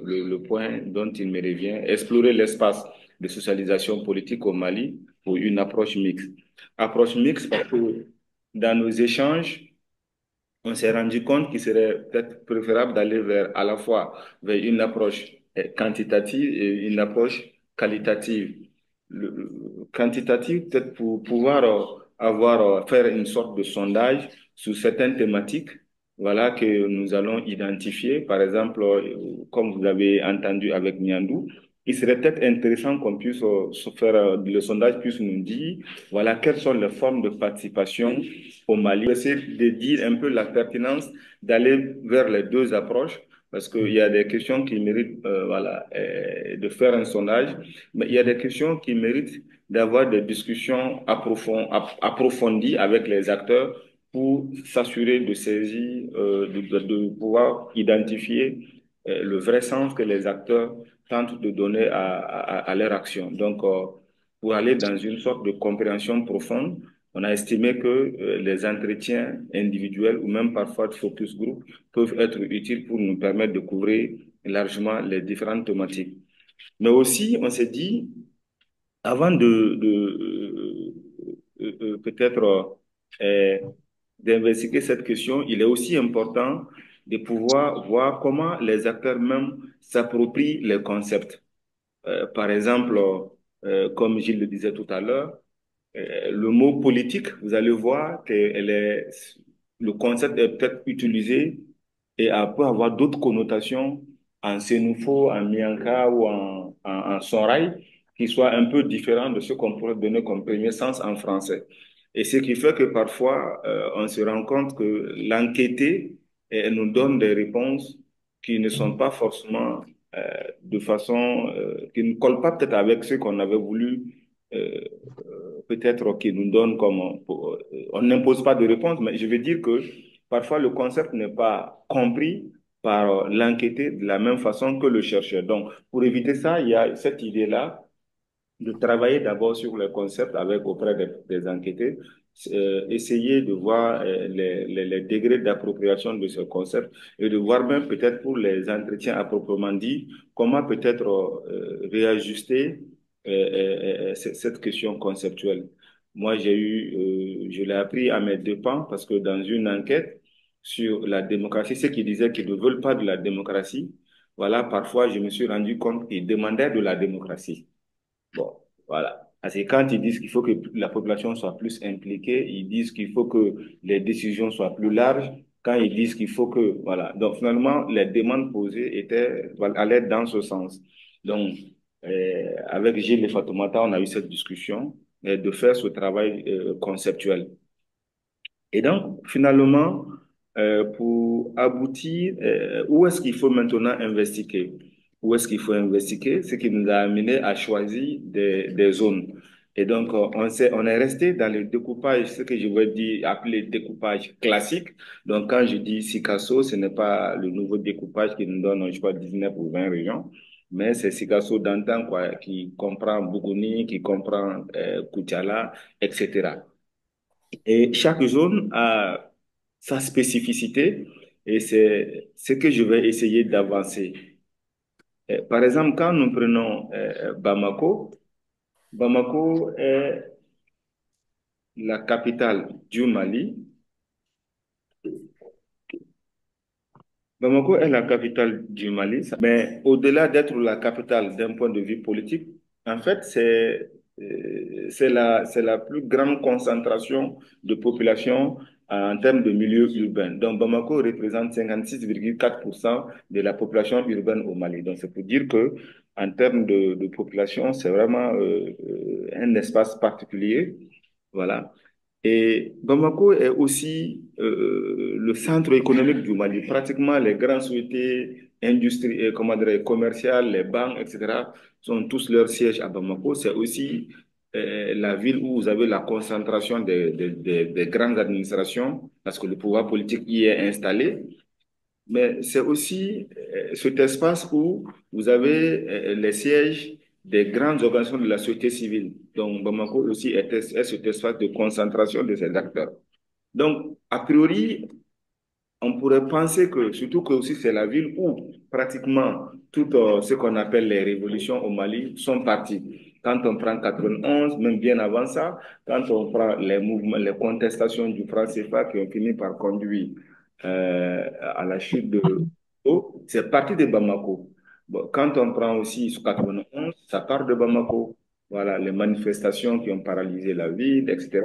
le point dont il me revient, explorer l'espace de socialisation politique au Mali pour une approche mixte. Approche mixte parce que dans nos échanges, on s'est rendu compte qu'il serait peut-être préférable d'aller vers à la fois vers une approche quantitative et une approche qualitative. Quantitative, peut-être pour pouvoir faire une sorte de sondage sur certaines thématiques, voilà, que nous allons identifier. Par exemple, comme vous avez entendu avec Miandou, il serait peut-être intéressant qu'on puisse se faire, le sondage puisse nous dire, voilà, quelles sont les formes de participation au Mali. Essayer de dire un peu la pertinence d'aller vers les deux approches parce qu'il y a des questions qui méritent voilà, de faire un sondage, mais il y a des questions qui méritent d'avoir des discussions approfondies avec les acteurs pour s'assurer de saisir, de pouvoir identifier le vrai sens que les acteurs tentent de donner à leur action. Donc, pour aller dans une sorte de compréhension profonde, on a estimé que les entretiens individuels ou même parfois de focus group peuvent être utiles pour nous permettre de couvrir largement les différentes thématiques. Mais aussi, on s'est dit, avant peut-être euh, d'investiguer cette question, il est aussi important de pouvoir voir comment les acteurs même s'approprient les concepts. Par exemple, comme Gilles le disait tout à l'heure, le mot politique, vous allez voir que le concept est peut-être utilisé et peut avoir d'autres connotations en sénoufo, en mianka ou en sonrail qui soient un peu différents de ce qu'on pourrait donner comme premier sens en français. Et ce qui fait que parfois, on se rend compte que l'enquêté nous donne des réponses qui ne sont pas forcément de façon, qui ne collent pas peut-être avec ce qu'on avait voulu euh, peut-être qui nous donne comme on n'impose pas de réponse, mais je veux dire que parfois le concept n'est pas compris par l'enquêté de la même façon que le chercheur. Donc, pour éviter ça, il y a cette idée-là de travailler d'abord sur le concept avec auprès des enquêtés, essayer de voir les degrés d'appropriation de ce concept et de voir même peut-être pour les entretiens à proprement dit, comment peut-être réajuster cette question conceptuelle. Moi, je l'ai appris à mes dépens parce que dans une enquête sur la démocratie, ceux qui disaient qu'ils ne veulent pas de la démocratie, voilà, parfois je me suis rendu compte qu'ils demandaient de la démocratie. Bon, voilà. Parce que quand ils disent qu'il faut que la population soit plus impliquée, ils disent qu'il faut que les décisions soient plus larges. Quand ils disent qu'il faut que, voilà. Donc, finalement, les demandes posées étaient, voilà, allaient dans ce sens. Donc, avec Gilles et Fatoumata, on a eu cette discussion de faire ce travail conceptuel. Et donc, finalement, pour aboutir, où est-ce qu'il faut maintenant investiguer? Où est-ce qu'il faut investiguer? Ce qui nous a amené à choisir des zones. Et donc, on est resté dans le découpage, ce que je veux dire, appeler découpage classique. Donc, quand je dis Sikasso, ce n'est pas le nouveau découpage qui nous donne, je crois, 19 ou 20 régions, mais c'est Sikasso d'antan, quoi, qui comprend Bougouni, qui comprend Koutiala, etc. Et chaque zone a sa spécificité et c'est ce que je vais essayer d'avancer. Par exemple, quand nous prenons Bamako, Bamako est la capitale du Mali. Bamako est la capitale du Mali, mais au-delà d'être la capitale d'un point de vue politique, en fait, c'est la plus grande concentration de population en termes de milieu urbain. Donc, Bamako représente 56,4% de la population urbaine au Mali. Donc, c'est pour dire que en termes de population, c'est vraiment un espace particulier. Voilà. Et Bamako est aussi le centre économique du Mali. Pratiquement les grandes sociétés industrielles, comment dire, commerciales, les banques, etc., sont tous leurs sièges à Bamako. C'est aussi la ville où vous avez la concentration des grandes administrations, parce que le pouvoir politique y est installé. Mais c'est aussi cet espace où vous avez les sièges des grandes organisations de la société civile. Donc, Bamako aussi est cet espace de concentration de ces acteurs. Donc, a priori, on pourrait penser que, surtout que aussi c'est la ville où pratiquement tout ce qu'on appelle les révolutions au Mali sont parties. Quand on prend 91, même bien avant ça, quand on prend les mouvements, les contestations du franc CFA qui ont fini par conduire à la chute de l'eau, c'est parti de Bamako. Bon, quand on prend aussi 91, ça part de Bamako. Voilà, les manifestations qui ont paralysé la ville, etc.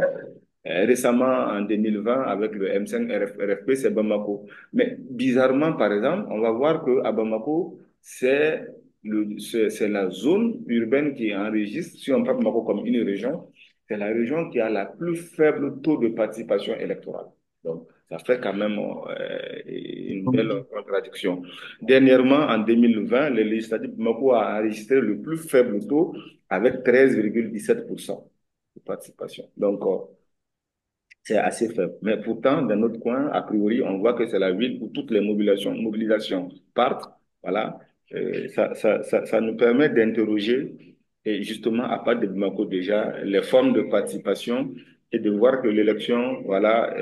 Récemment, en 2020, avec le M5 RFP, c'est Bamako. Mais bizarrement, par exemple, on va voir qu'à Bamako, c'est la zone urbaine qui enregistre, si on prend Bamako comme une région, c'est la région qui a la plus faible taux de participation électorale. Donc, ça fait quand même une belle contradiction. Dernièrement, en 2020, le législatif de Bamako a enregistré le plus faible taux avec 13,17% de participation. Donc, c'est assez faible. Mais pourtant, d'un autre coin, a priori, on voit que c'est la ville où toutes les mobilisations partent. Voilà. Ça nous permet d'interroger, et justement, à part de Bamako déjà, les formes de participation et de voir que l'élection, voilà.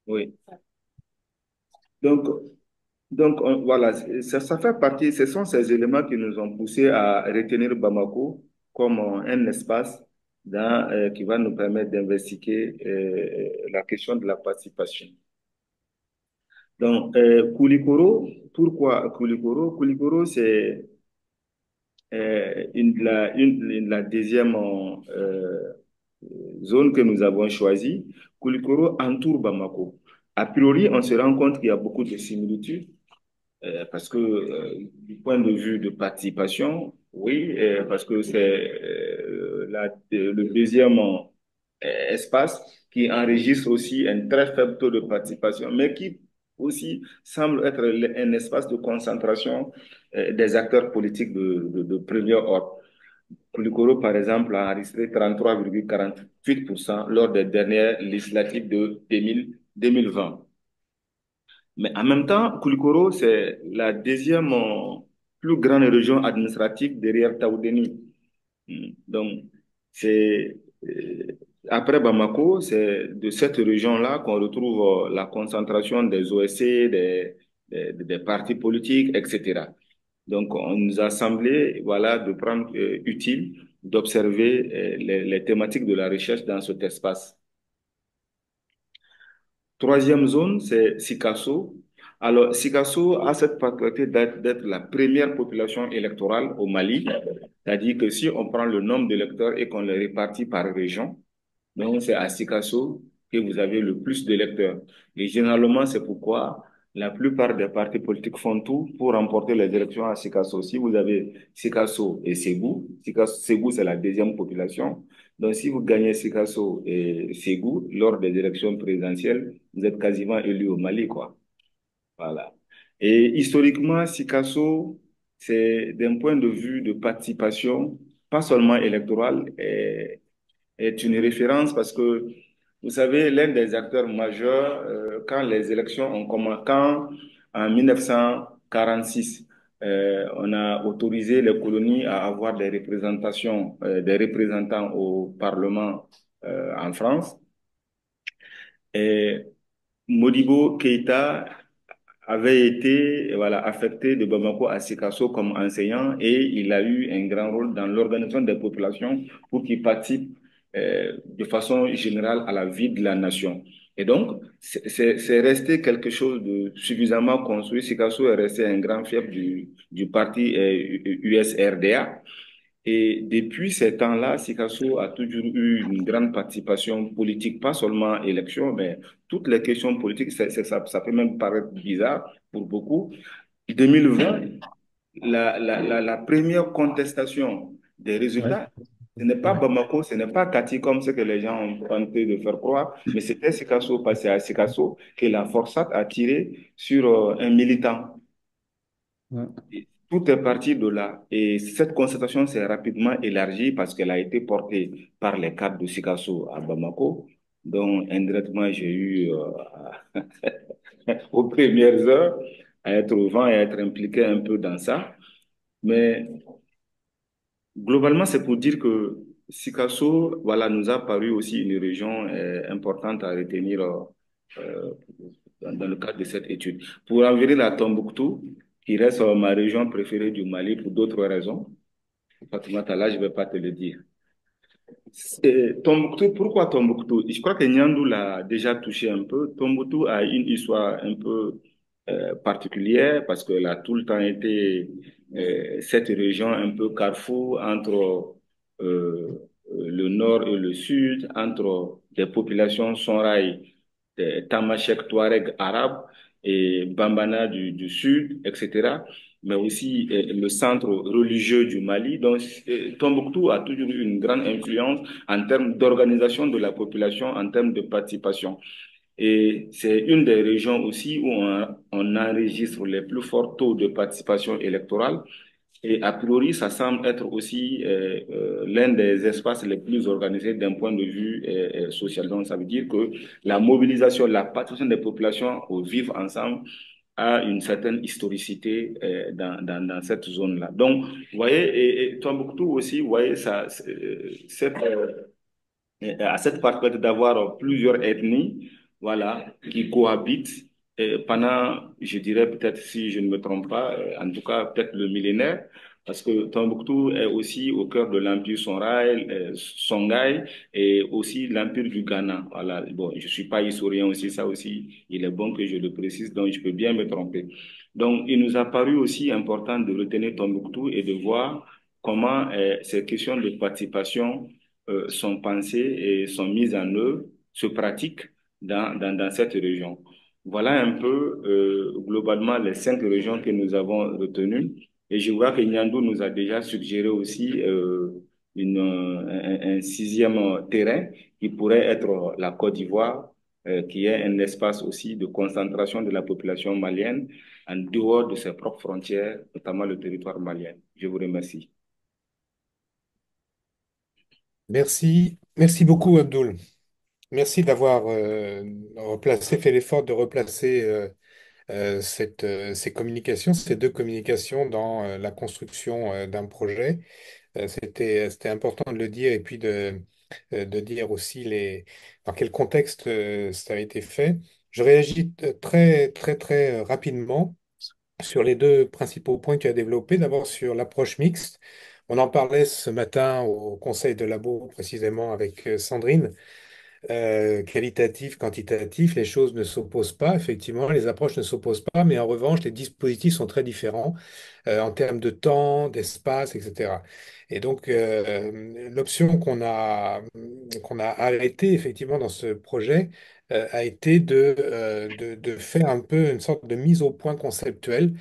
Oui. Donc, voilà, ça fait partie, ce sont ces éléments qui nous ont poussés à retenir Bamako comme un espace qui va nous permettre d'investiguer la question de la participation. Donc, Koulikoro, pourquoi Koulikoro? Koulikoro, c'est la deuxième zone que nous avons choisie. Koulikoro entoure Bamako. A priori, on se rend compte qu'il y a beaucoup de similitudes. Parce que du point de vue de participation, oui, parce que c'est le deuxième espace qui enregistre aussi un très faible taux de participation, mais qui aussi semble être un espace de concentration des acteurs politiques de premier ordre. Koulikoro, par exemple, a enregistré 33,48% lors des dernières législatives de 2020. Mais en même temps, Koulikoro, c'est la deuxième plus grande région administrative derrière Taoudéni. Donc, c'est après Bamako, c'est de cette région-là qu'on retrouve la concentration des OSC, des partis politiques, etc. Donc, on nous a semblé, voilà, de prendre utile d'observer les thématiques de la recherche dans cet espace. Troisième zone, c'est Sikasso. Alors, Sikasso a cette particularité d'être la première population électorale au Mali. C'est-à-dire que si on prend le nombre d'électeurs et qu'on les répartit par région, donc c'est à Sikasso que vous avez le plus d'électeurs. Et généralement, c'est pourquoi la plupart des partis politiques font tout pour remporter les élections à Sikasso. Si vous avez Sikasso et Ségou, Ségou, c'est la deuxième population. Donc, si vous gagnez Sikasso et Ségou lors des élections présidentielles, vous êtes quasiment élu au Mali, quoi. Voilà. Et historiquement, Sikasso, c'est d'un point de vue de participation, pas seulement électorale, est une référence parce que, vous savez, l'un des acteurs majeurs, quand les élections ont commencé, quand en 1946, on a autorisé les colonies à avoir des représentants au Parlement en France, et Modibo Keïta avait été voilà, affecté de Bamako à Sikasso comme enseignant et il a eu un grand rôle dans l'organisation des populations pour qu'ils participent de façon générale à la vie de la nation. Et donc, c'est resté quelque chose de suffisamment construit. Sikasso est resté un grand fief du parti USRDA. Et depuis ces temps-là, Sikasso a toujours eu une grande participation politique, pas seulement élection, mais toutes les questions politiques. Ça peut même paraître bizarre pour beaucoup. 2020, la première contestation des Ouais. résultats, ce n'est pas Bamako, ce n'est pas Kati comme ce que les gens ont tenté de faire croire, mais c'était Sikasso, passé à Sikasso, que la forçate a tiré sur un militant. Ouais. Et tout est parti de là. Et cette constatation s'est rapidement élargie parce qu'elle a été portée par les cadres de Sikasso à Bamako, dont indirectement j'ai eu aux premières heures à être au vent et à être impliqué un peu dans ça. Mais globalement, c'est pour dire que Sikasso, voilà, nous a paru aussi une région importante à retenir euh, dans le cadre de cette étude. Pour en venir à Tombouctou, qui reste ma région préférée du Mali pour d'autres raisons, Fatoumata, là, je ne vais pas te le dire. Tombouctou, pourquoi Tombouctou? Je crois que Nyandou l'a déjà touché un peu. Tombouctou a une histoire un peu particulière parce qu'elle a tout le temps été cette région un peu carrefour entre le nord et le sud, entre des populations sonraï, des Tamashek Touareg arabes et Bambana du sud, etc. Mais aussi le centre religieux du Mali. Donc, Tombouctou a toujours eu une grande influence en termes d'organisation de la population, en termes de participation. Et c'est une des régions aussi où on enregistre les plus forts taux de participation électorale. Et a priori, ça semble être aussi l'un des espaces les plus organisés d'un point de vue social. Donc, ça veut dire que la mobilisation, la participation des populations au vivre ensemble a une certaine historicité dans cette zone-là. Donc, vous voyez, et Tombouctou aussi, vous voyez, à cette particularité d'avoir plusieurs ethnies, voilà, qui cohabitent pendant, je dirais peut-être si je ne me trompe pas, en tout cas peut-être le millénaire, parce que Tombouctou est aussi au cœur de l'empire Songhai et aussi l'empire du Ghana. Voilà, bon, je suis pas historien aussi, ça aussi, il est bon que je le précise, donc je peux bien me tromper. Donc, il nous a paru aussi important de retenir Tombouctou et de voir comment ces questions de participation sont pensées et sont mises en œuvre, se pratiquent dans cette région. Voilà un peu globalement les 5 régions que nous avons retenues. Et je vois que Nyandou nous a déjà suggéré aussi un sixième terrain qui pourrait être la Côte d'Ivoire, qui est un espace aussi de concentration de la population malienne en dehors de ses propres frontières, notamment le territoire malien. Je vous remercie. Merci, merci beaucoup, Abdoul. Merci d'avoir fait l'effort de replacer ces communications, ces deux communications dans la construction d'un projet. C'était important de le dire et puis de dire aussi dans quel contexte ça a été fait. Je réagis très rapidement sur les deux principaux points que tu as développés. D'abord sur l'approche mixte. On en parlait ce matin au Conseil de labo précisément avec Sandrine. Qualitatif, quantitatif, les choses ne s'opposent pas. Effectivement, les approches ne s'opposent pas, mais en revanche, les dispositifs sont très différents en termes de temps, d'espace, etc. Et donc, l'option qu'on a arrêtée effectivement dans ce projet a été de faire un peu une sorte de mise au point conceptuelle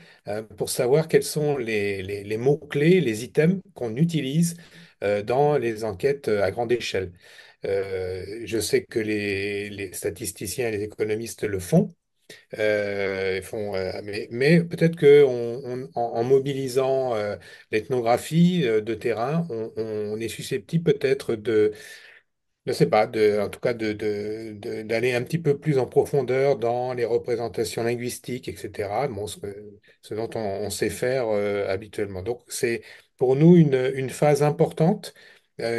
pour savoir quels sont les mots-clés, les items qu'on utilise dans les enquêtes à grande échelle. Je sais que les statisticiens et les économistes le font, mais peut-être que en mobilisant l'ethnographie de terrain, on est susceptible peut-être je sais pas, en tout cas d'aller un petit peu plus en profondeur dans les représentations linguistiques, etc. Bon, ce dont on sait faire habituellement. Donc c'est pour nous une phase importante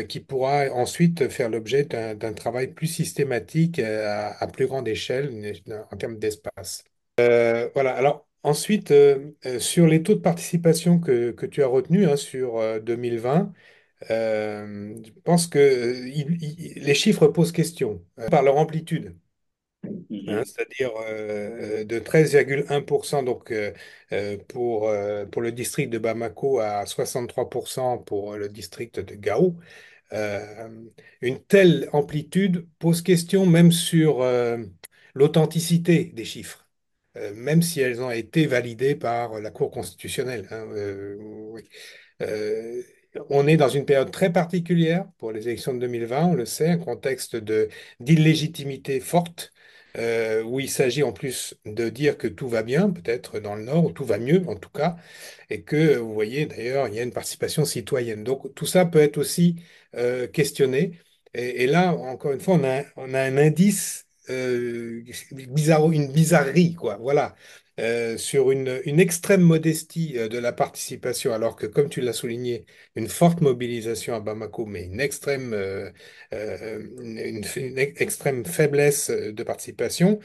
qui pourra ensuite faire l'objet d'un travail plus systématique à plus grande échelle en termes d'espace. Voilà. Alors ensuite, sur les taux de participation que tu as retenus hein, sur 2020. Je pense que les chiffres posent question par leur amplitude, hein, Mhm. c'est-à-dire de 13,1% donc pour le district de Bamako à 63% pour le district de Gao. Euh, une telle amplitude pose question même sur l'authenticité des chiffres. Même si elles ont été validées par la Cour constitutionnelle. Hein, oui. Euh, on est dans une période très particulière pour les élections de 2020, on le sait, un contexte d'illégitimité forte, où il s'agit en plus de dire que tout va bien, peut-être dans le Nord, ou tout va mieux en tout cas, et que vous voyez d'ailleurs, il y a une participation citoyenne. Donc tout ça peut être aussi questionné. Et là, encore une fois, on a un indice une bizarrerie, quoi. Voilà. sur une extrême modestie de la participation, alors que, comme tu l'as souligné, une forte mobilisation à Bamako, mais une extrême faiblesse de participation.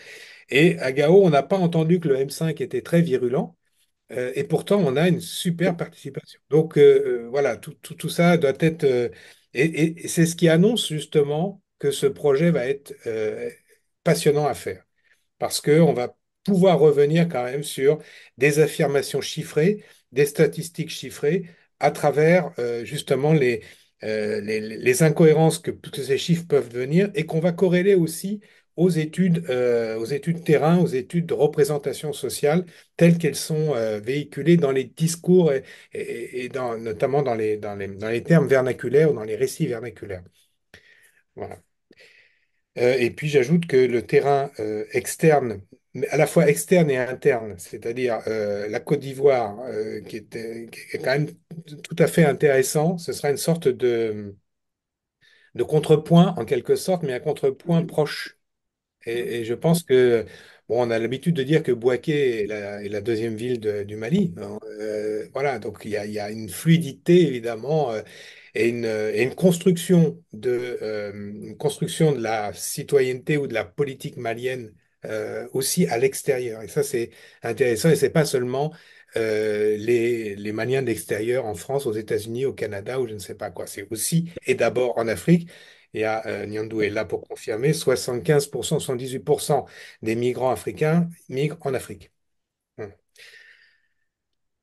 Et à Gao, on n'a pas entendu que le M5 était très virulent. Et pourtant, on a une super participation. Donc, voilà, tout ça doit être... et c'est ce qui annonce justement que ce projet va être passionnant à faire parce qu'on va pouvoir revenir quand même sur des affirmations chiffrées, des statistiques chiffrées, à travers justement les incohérences que ces chiffres peuvent venir et qu'on va corréler aussi aux études terrain, aux études de représentation sociale telles qu'elles sont véhiculées dans les discours notamment dans les termes vernaculaires ou dans les récits vernaculaires. Voilà. Et puis j'ajoute que le terrain externe, mais à la fois externe et interne, c'est-à-dire la Côte d'Ivoire, qui est quand même tout à fait intéressant, ce sera une sorte de contrepoint en quelque sorte, mais un contrepoint proche. Et je pense que, bon, on a l'habitude de dire que Bouaké est la deuxième ville du Mali. Voilà, donc il y a une fluidité, évidemment, et une construction de la citoyenneté ou de la politique malienne aussi à l'extérieur. Et ça, c'est intéressant. Et c'est pas seulement les Maliens de l'extérieur en France, aux États-Unis, au Canada ou je ne sais pas quoi. C'est aussi, et d'abord en Afrique. Il y a Nyandou est là pour confirmer, 75%, 78% des migrants africains migrent en Afrique. Hum.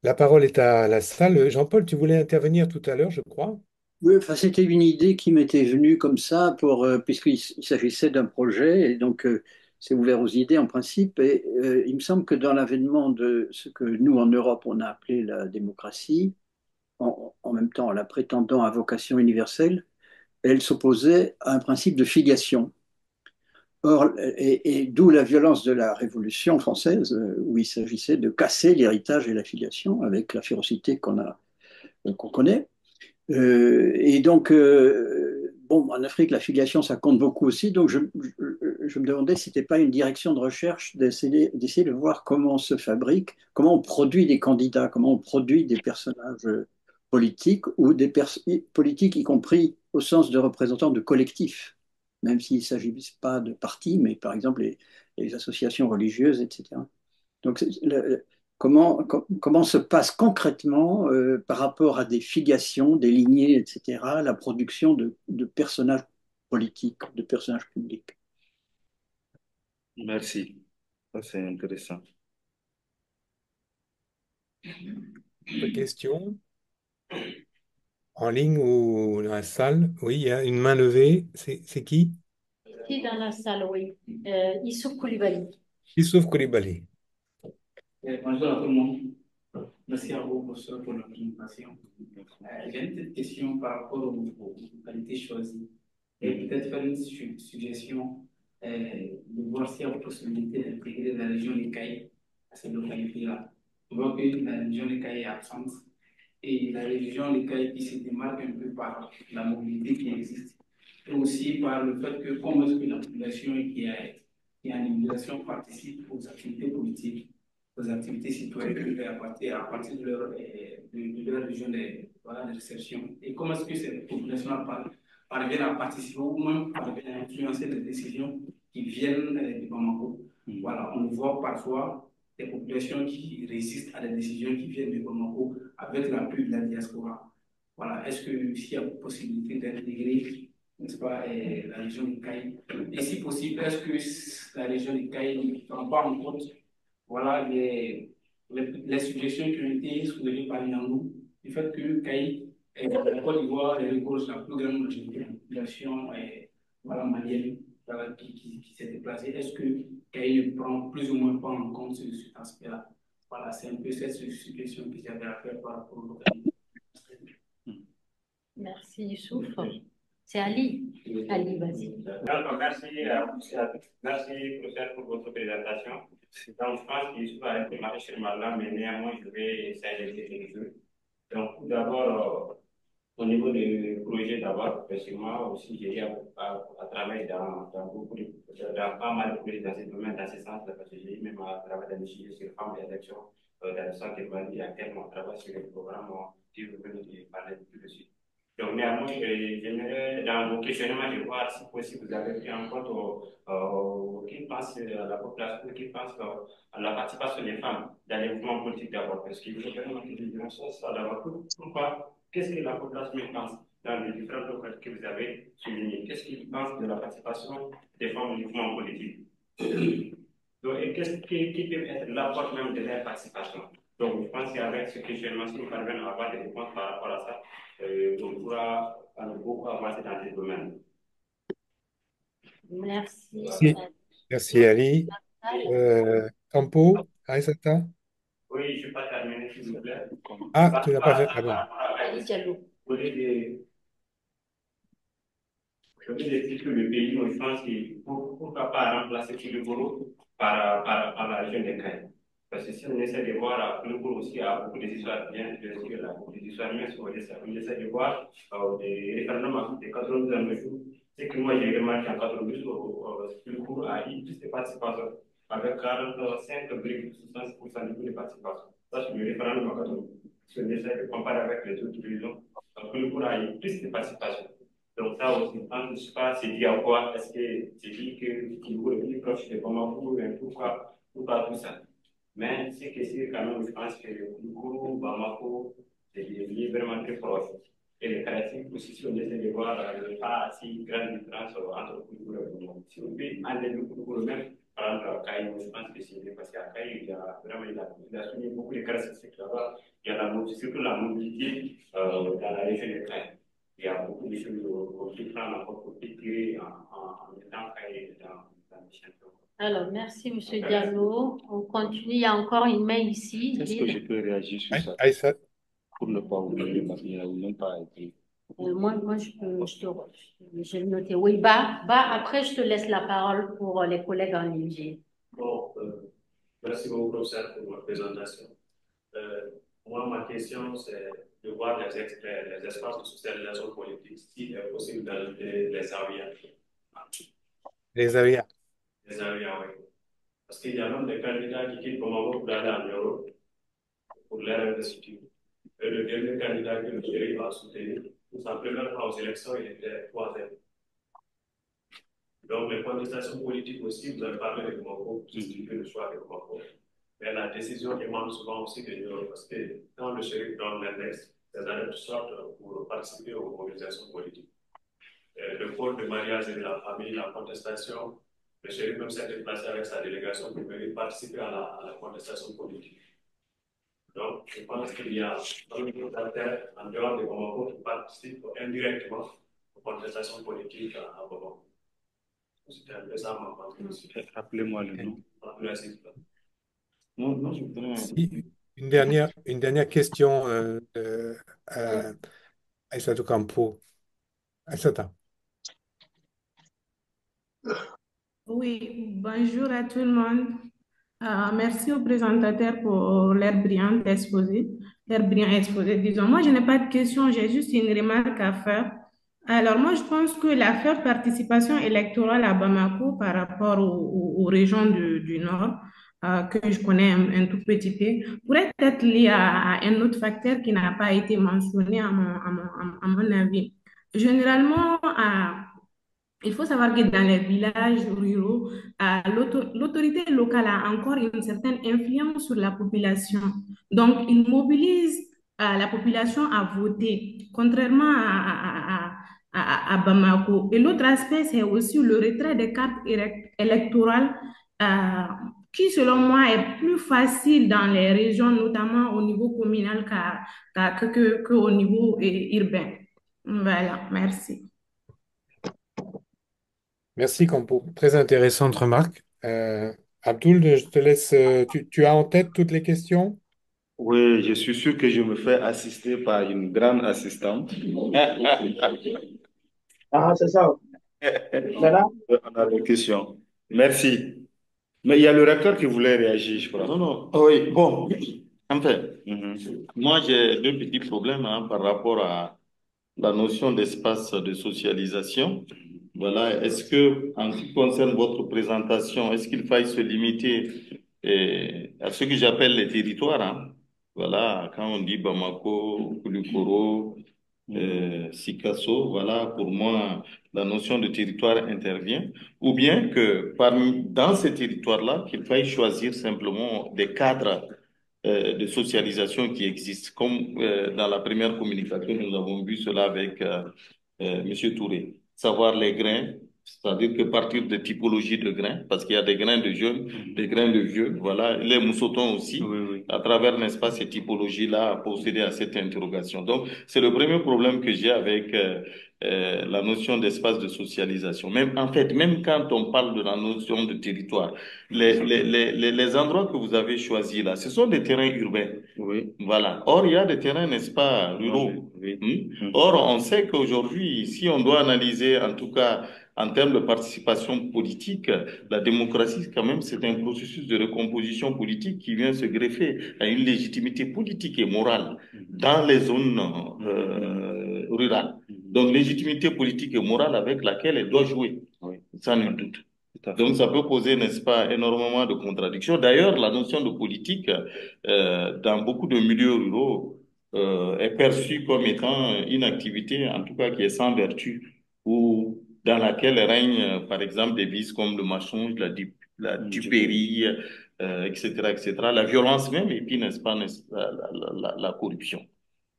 La parole est à la salle. Jean-Paul, tu voulais intervenir tout à l'heure, je crois. Oui, enfin, c'était une idée qui m'était venue comme ça, puisqu'il s'agissait d'un projet, et donc c'est ouvert aux idées en principe. Et il me semble que dans l'avènement de ce que nous, en Europe, on a appelé la démocratie, en même temps la prétendant à vocation universelle, elle s'opposait à un principe de filiation. Or, et d'où la violence de la Révolution française, où il s'agissait de casser l'héritage et la filiation avec la férocité qu'on connaît. Et donc, bon, en Afrique, la filiation, ça compte beaucoup aussi. Donc, je me demandais si ce n'était pas une direction de recherche d'essayer de voir comment on se fabrique, comment on produit des candidats, comment on produit des personnages politiques ou politiques, y compris au sens de représentants de collectifs, même s'il ne s'agit pas de partis, mais par exemple les associations religieuses, etc. Donc, comment se passe concrètement par rapport à des filiations, des lignées, etc., la production de personnages politiques, de personnages publics. Merci. Ça, c'est intéressant. Autre question en ligne ou dans la salle? Oui, il y a une main levée. C'est qui? Ici dans la salle, oui. Issouf Koulibaly. Youssouf Koulibaly. Bonjour à tout le monde. Merci à vous, professeur, pour la présentation. J'ai une petite question par rapport aux localités choisies. Et peut-être faire une suggestion de voir s'il y a la possibilité d'intégrer la région des Cailles à ces localités-là. On voit que la région des Cailles est absente et la région des Cailles qui se démarque un peu par la mobilité qui existe et aussi par le fait que comment est-ce que la population qui est en immigration participe aux activités politiques, aux activités citoyennes à partir de leur région voilà, de réception. Et comment est-ce que ces populations parviennent à participer ou même parviennent à influencer les décisions qui viennent de Bamako. Voilà, on voit parfois des populations qui résistent à des décisions qui viennent de Bamako avec l'appui de la diaspora. Voilà, est-ce que s'il y a possibilité d'intégrer, n'est-ce pas, la région de Caille, et si possible, est-ce que la région de Caille ne prend pas en compte voilà, les suggestions qui ont été soulevées par Nyandou, du fait que Caille, la Côte d'Ivoire, regorge la plus grande majorité de la population voilà, malienne voilà, qui s'est déplacée. Est-ce que Caille ne prend plus ou moins pas en compte cet aspect-là? Voilà, c'est un peu cette suggestion que j'avais à faire par rapport au localité. Merci Youssouf. C'est Ali. Ali, vas-y. Donc, merci, professeur, pour votre présentation. Donc, je pense qu'il va être marqué sur ma langue, mais néanmoins, je vais essayer de les deux. Donc, tout d'abord, Au niveau des projets d'abord, parce que moi aussi, j'ai eu à travailler dans pas mal de projets dans ce domaine, dans ce sens, parce que j'ai eu même à travailler dans les sujets sur femmes et élections, dans le centre de Bali, à terme, on travaille sur les programmes qui reviennent de parler tout de suite. Donc, néanmoins, j'aimerais, dans vos questionnements, de voir si possible, vous avez pris en compte qui pense à la population, qui pense à la participation des femmes dans les mouvements politiques d'abord, parce qu'il faut vraiment que les gens soient ça d'abord. Pourquoi? Qu'est-ce que la population pense dans les différentes localités que vous avez soulignées? Qu'est-ce qu'ils pensent de la participation des femmes au mouvement politique? Donc, et qui peut être l'apport même de leur participation? Donc, je pense qu'avec ce questionnement, si nous parvenons à avoir des réponses par rapport à ça, on pourra beaucoup avancer dans ces domaines. Merci. Merci, merci Ali. Campo, Aïssata? Oui, je n'ai pas terminé, s'il vous plaît. Ah, tu n'as pas fait. Ah bon. Ali Diallo. Je vais expliquer le pays, moi, je pense que pourquoi pas remplacer Toulouse par la région des Cailles. Parce que si on essaie de voir, Toulouse aussi a beaucoup d'histoires bien, bien sûr, il a beaucoup d'histoires, mais si on essaie de voir des référendums des 92 ans de jour, c'est que moi j'ai remarqué en 92, Toulouse a eu plus de participation, avec 45 briques, 66% de participation. Ça, c'est le référendum en 92. Si on essaie de comparer avec les autres régions, Toulouse a eu plus de participation. Donc ça aussi, on ne sait pas, c'est dit à quoi, est-ce que c'est dit que Kivu est plus proche de Bamako, pourquoi tout ça. Mais c'est que c'est quand même, je pense que Kouloulou, Bamako, c'est devenu vraiment très proche. Et les caractéristiques aussi, si on essaie de voir, pas si grande différence entre Kouloulou et Bamako. Si on peut enlever Kouloulou même, par exemple, à Caï, je pense que c'est bien, parce qu'à Caï, il y a vraiment, il a souligné beaucoup de caractéristiques là-bas. Il y a surtout la mobilité dans la région de Caï. Il y a beaucoup de choses qui prennent encore pour tirer en étant dans les champions. Alors, merci, Monsieur Diallo. On continue. Il y a encore une main ici. Est-ce que je peux réagir sur ça Aïssata? pour ne pas oublier parce qu'il n'a même pas écrit. Moi, je vais noter. Oui, après, je te laisse la parole pour les collègues en ligne. Bon, merci beaucoup, professeur, pour votre présentation. Moi, ma question, c'est de voir les espaces de socialisation politique, si est possible d'ajouter les avias. Les avias. Les avias, oui. Parce qu'il y a même des candidats qui quittent Bamako pour aller en Europe, pour leur investiture. Et le dernier candidat que le jury a soutenu, pour sa première fois aux élections, il était troisième. Donc, les contestations politiques aussi, vous avez parlé de Bamako, pour justifier le choix de Bamako. Mais la décision émane souvent aussi de l'Europe, parce que quand le shérif donne l'index, les adeptes sortent pour participer aux mobilisations politiques. Le pôle de mariage et de la famille, la contestation, le shérif même s'est déplacé avec sa délégation pour venir participer à la contestation politique. Donc, je pense qu'il y a un groupe d'affaires en dehors de Bamako qui participent indirectement aux contestations politiques à Bamako. C'était un peu ça ma contribution. Rappelez-moi le nom. Merci. Non, non, je voudrais. Si, une dernière question à Aïssatou Campo. Aïssata. Oui, bonjour à tout le monde. Merci aux présentateurs pour leur brillant exposé. Disons, moi, je n'ai pas de questions, j'ai juste une remarque à faire. Alors, moi, je pense que l'affaire participation électorale à Bamako par rapport aux régions du Nord, que je connais un tout petit peu, pourrait être liée à un autre facteur qui n'a pas été mentionné à mon avis. Généralement, il faut savoir que dans les villages ruraux, l'autorité locale a encore une certaine influence sur la population. Donc, il mobilise la population à voter, contrairement à Bamako. Et l'autre aspect, c'est aussi le retrait des cartes électorales, euh, qui, selon moi, est plus facile dans les régions, notamment au niveau communal qu'au niveau urbain. Voilà, merci. Merci, Campo. Très intéressante remarque. Abdoul, je te laisse. Tu as en tête toutes les questions? Oui, je suis sûr que je me fais assister par une grande assistante. Ah, c'est ça. Là, On a des questions. Merci. Mais il y a le recteur qui voulait réagir, je crois. Non, non. Oui, bon. En fait, Mhm. moi, j'ai deux petits problèmes par rapport la notion d'espace de socialisation. Voilà, est-ce que, en ce qui concerne votre présentation, est-ce qu'il faille se limiter à ce que j'appelle les territoires, hein? Voilà, quand on dit Bamako, Koulikoro, Sikasso, voilà, pour moi, la notion de territoire intervient. Ou bien que dans ces territoires-là, qu'il faille choisir simplement des cadres de socialisation qui existent. Comme dans la première communication, nous avons vu cela avec Monsieur Touré. Savoir les grains, c'est-à-dire que partir de typologie de grains, parce qu'il y a des grains de jeunes, des grains de vieux, voilà, les moussotons aussi, à travers, n'est-ce pas, ces typologies-là, procéder à cette interrogation. Donc, c'est le premier problème que j'ai avec la notion d'espace de socialisation. Même, en fait, même quand on parle de la notion de territoire, les endroits que vous avez choisis là, ce sont des terrains urbains. Oui. Voilà. Or, il y a des terrains, n'est-ce pas, ruraux. Oui. Or, on sait qu'aujourd'hui, si on doit analyser, en tout cas, en termes de participation politique, la démocratie, quand même, c'est un processus de recomposition politique qui vient se greffer à une légitimité politique et morale dans les zones rurales. Donc, légitimité politique et morale avec laquelle elle doit jouer, sans nul doute. Donc, ça peut poser, n'est-ce pas, énormément de contradictions. D'ailleurs, la notion de politique, dans beaucoup de milieux ruraux, est perçue comme étant une activité, en tout cas, qui est sans vertu, ou dans laquelle règnent, par exemple, des vices comme le mensonge, la duperie, etc., etc., la violence même, et puis, n'est-ce pas, la corruption.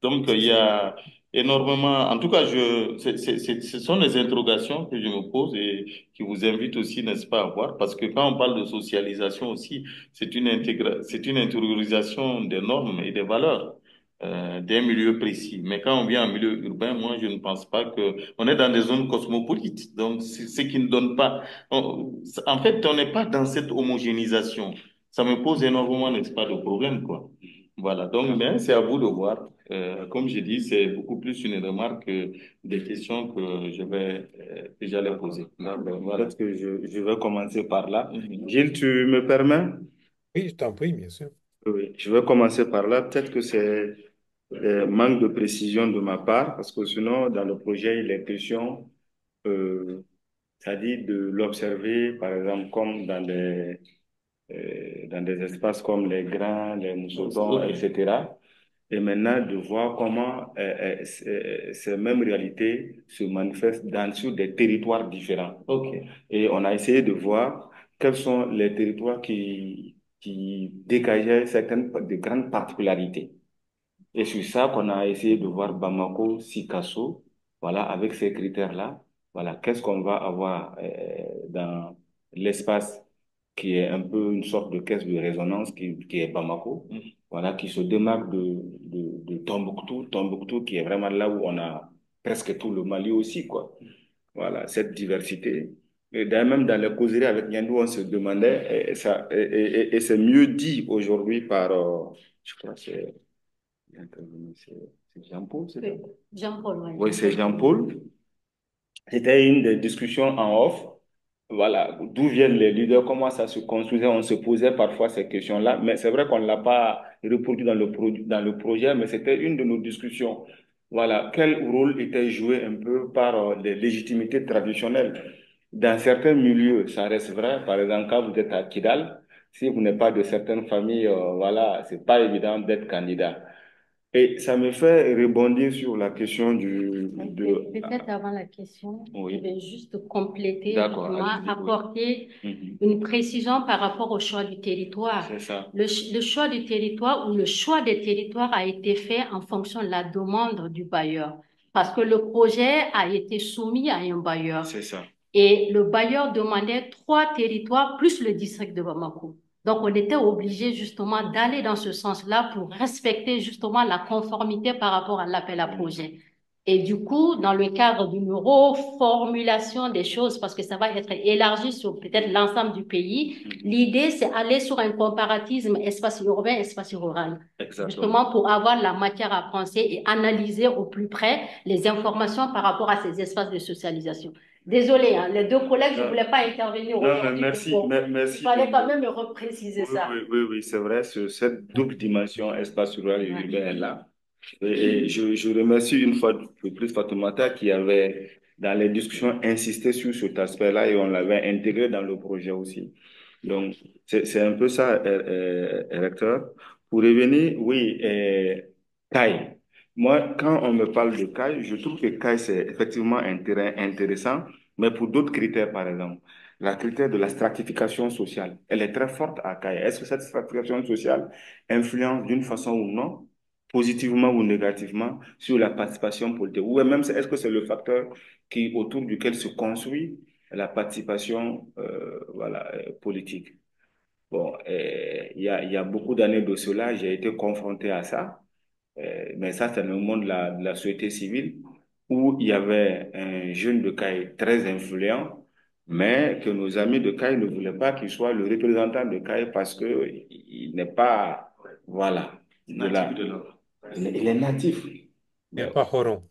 Donc, il y a énormément, en tout cas, ce sont des interrogations que je me pose et qui vous invite aussi, n'est-ce pas, à voir, parce que quand on parle de socialisation aussi, c'est une intériorisation des normes et des valeurs d'un milieu précis. Mais quand on vient en milieu urbain, moi, je ne pense pas que on est dans des zones cosmopolites. Donc, c'est ce qui ne donne pas. En fait, on n'est pas dans cette homogénéisation. Ça me pose énormément, n'est-ce pas, de problèmes, quoi. Voilà. Donc, mais c'est à vous de voir. Comme je dis, c'est beaucoup plus une remarque que des questions que j'allais poser. Voilà. Peut-être que je vais commencer par là. Gilles, tu me permets? Oui, je t'en prie, bien sûr. Oui, je vais commencer par là. Peut-être que c'est manque de précision de ma part, parce que sinon, dans le projet, il est question, c'est-à-dire de l'observer, par exemple, comme dans des espaces comme les grains, les moussotons, etc. Et maintenant, de voir comment ces mêmes réalités se manifestent sur des territoires différents. OK. Et on a essayé de voir quels sont les territoires qui dégageaient de grandes particularités. Et sur ça qu'on a essayé de voir Bamako, Sikasso, voilà, avec ces critères-là, voilà, qu'est-ce qu'on va avoir dans l'espace qui est un peu une sorte de caisse de résonance qui est Bamako, voilà, qui se démarque de Tombouctou, Tombouctou qui est vraiment là où on a presque tout le Mali aussi, quoi. Voilà, cette diversité. Et d'ailleurs, même dans les causeries avec Nyandou, on se demandait, et c'est mieux dit aujourd'hui par, je crois que c'est Jean-Paul, c'est ça? Jean-Paul, oui. Oui, c'est Jean-Paul. C'était une des discussions en off. Voilà, d'où viennent les leaders, comment ça se construisait. On se posait parfois ces questions-là, mais c'est vrai qu'on ne l'a pas reproduit dans le projet, mais c'était une de nos discussions. Voilà, quel rôle était joué un peu par les légitimités traditionnelles. Dans certains milieux, ça reste vrai. Par exemple, quand vous êtes à Kidal, si vous n'êtes pas de certaines familles, voilà, c'est pas évident d'être candidat. Et ça me fait rebondir sur la question Peut-être avant la question, Oui. je vais juste compléter, D'accord, allez-y, apporter une précision par rapport au choix du territoire. C'est ça. Le choix du territoire ou le choix des territoires a été fait en fonction de la demande du bailleur. Parce que le projet a été soumis à un bailleur. C'est ça. Et le bailleur demandait 3 territoires plus le district de Bamako. Donc, on était obligé justement d'aller dans ce sens-là pour respecter justement la conformité par rapport à l'appel à projet. Et du coup, dans le cadre d'une reformulation des choses, parce que ça va être élargi sur peut-être l'ensemble du pays, l'idée, c'est aller sur un comparatisme espace urbain, espace rural. Exactement. Justement pour avoir la matière à penser et analyser au plus près les informations par rapport à ces espaces de socialisation. Désolée, hein, les 2 collègues, je ne voulais pas intervenir aujourd'hui. Merci. Il fallait quand même repréciser ça. Oui, c'est vrai, cette double dimension espace rural et urbain est là. Et je remercie une fois de plus Fatoumata qui avait, dans les discussions, insisté sur cet aspect-là et on l'avait intégré dans le projet aussi. Donc, c'est un peu ça, recteur. Pour revenir, oui, CAI. Moi, quand on me parle de CAI, je trouve que CAI, c'est effectivement un terrain intéressant, mais pour d'autres critères, par exemple. La critère de la stratification sociale, elle est très forte à CAI. Est-ce que cette stratification sociale influence d'une façon ou non, positivement ou négativement, sur la participation politique? Ou même, est-ce que c'est le facteur autour duquel se construit la participation voilà, politique? Bon, il y a beaucoup d'années de cela, j'ai été confronté à ça. Mais ça, c'est le monde de la société civile où il y avait un jeune de CAI très influent, mais que nos amis de CAI ne voulaient pas qu'il soit le représentant de CAI parce que il n'est pas, voilà, Natif de là. il est natif. Il n'y a pas Horon.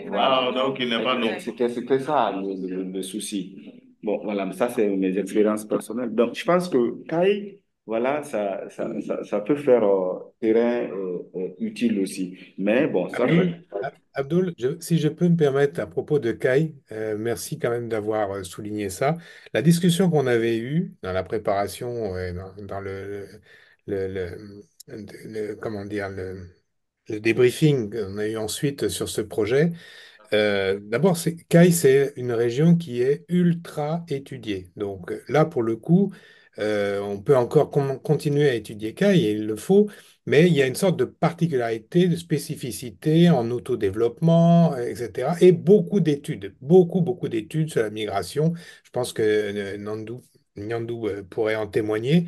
Voilà, donc il n'est pas non. C'était ça le souci. Bon, voilà, mais ça, c'est mes expériences personnelles. Donc, je pense que CAI, voilà, ça peut faire terrain utile aussi. Mais bon, ça Abdul, fait. Abdul, si je peux me permettre à propos de Kai, merci quand même d'avoir souligné ça. La discussion qu'on avait eue dans la préparation, dans comment dire, le débriefing qu'on a eu ensuite sur ce projet, d'abord, CAI, c'est une région qui est ultra étudiée. Donc là, pour le coup, on peut encore continuer à étudier CAI, et il le faut, mais il y a une sorte de particularité, de spécificité en autodéveloppement, etc. Et beaucoup d'études sur la migration. Je pense que Nyandou pourrait en témoigner.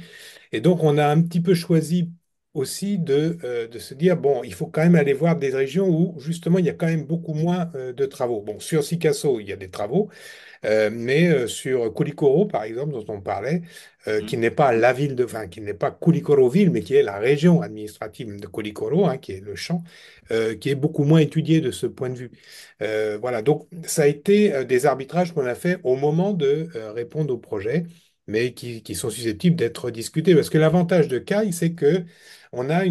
Et donc, on a un petit peu choisi aussi de se dire, bon, il faut quand même aller voir des régions où, justement, il y a quand même beaucoup moins de travaux. Bon, sur Sikasso, il y a des travaux, mais sur Koulikoro, par exemple, dont on parlait, qui n'est pas la ville enfin, qui n'est pas Koulikoro-ville, mais qui est la région administrative de Koulikoro, hein, qui est le champ, qui est beaucoup moins étudié de ce point de vue. Voilà, donc ça a été des arbitrages qu'on a fait au moment de répondre au projet, mais qui sont susceptibles d'être discutés. Parce que l'avantage de CAI, c'est que on a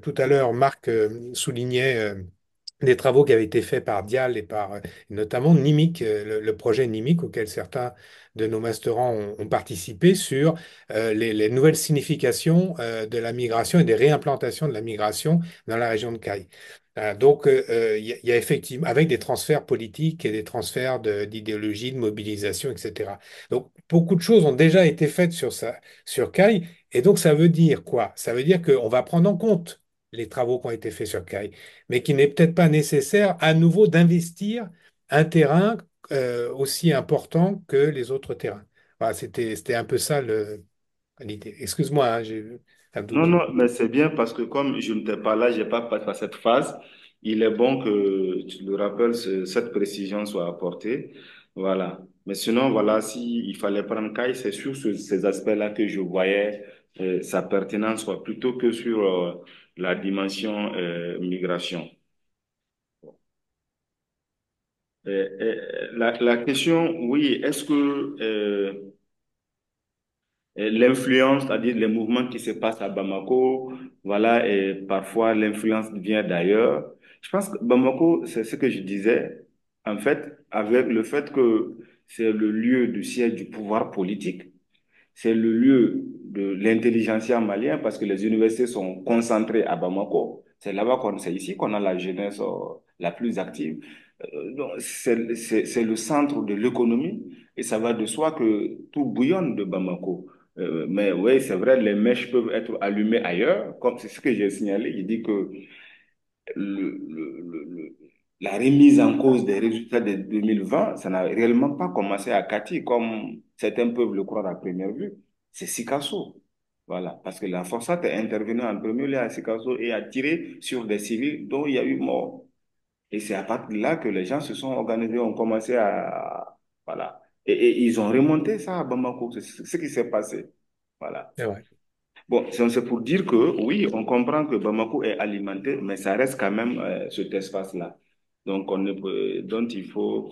tout à l'heure, Marc soulignait des travaux qui avaient été faits par Dial et par notamment Nimic, le projet Nimic auquel certains de nos masterants ont participé sur les nouvelles significations de la migration et des réimplantations de la migration dans la région de Caille. Donc, il y a effectivement, avec des transferts politiques et des transferts d'idéologie, de mobilisation, etc. Donc, beaucoup de choses ont déjà été faites sur Caille. Et donc, ça veut dire quoi? Ça veut dire qu'on va prendre en compte les travaux qui ont été faits sur Caille, mais qu'il n'est peut-être pas nécessaire à nouveau d'investir un terrain aussi important que les autres terrains. Voilà, c'était un peu ça l'idée. Excuse-moi, hein, Non, Abdul. non, mais c'est bien parce que comme je n'étais pas là, j'ai pas passé par cette phase. Il est bon que tu le rappelles, cette précision soit apportée. Voilà. Mais sinon, voilà, si il fallait prendre caille, c'est sur ces aspects-là que je voyais sa pertinence, quoi, plutôt que sur la dimension migration. La question, oui, est-ce que et l'influence, c'est-à-dire les mouvements qui se passent à Bamako, voilà, et parfois l'influence vient d'ailleurs. Je pense que Bamako, c'est ce que je disais, en fait, avec le fait que c'est le lieu du siège du pouvoir politique, c'est le lieu de l'intelligentsia malien parce que les universités sont concentrées à Bamako. C'est ici qu'on a la jeunesse la plus active. Donc, c'est le centre de l'économie et ça va de soi que tout bouillonne de Bamako. Mais oui, c'est vrai, les mèches peuvent être allumées ailleurs, comme c'est ce que j'ai signalé. Il dit que le, le- le- le- la remise en cause des résultats de 2020, ça n'a réellement pas commencé à Kati, comme certains peuvent le croire à première vue. C'est Sikasso. Voilà, parce que la Forçat est intervenue en premier lieu à Sikasso et a tiré sur des civils dont il y a eu mort. Et c'est à partir de là que les gens se sont organisés, ont commencé à... Voilà. Et ils ont remonté ça à Bamako. C'est ce qui s'est passé. Voilà. C'est vrai. Bon, c'est pour dire que oui, on comprend que Bamako est alimenté, mais ça reste quand même cet espace-là. Donc, dont il faut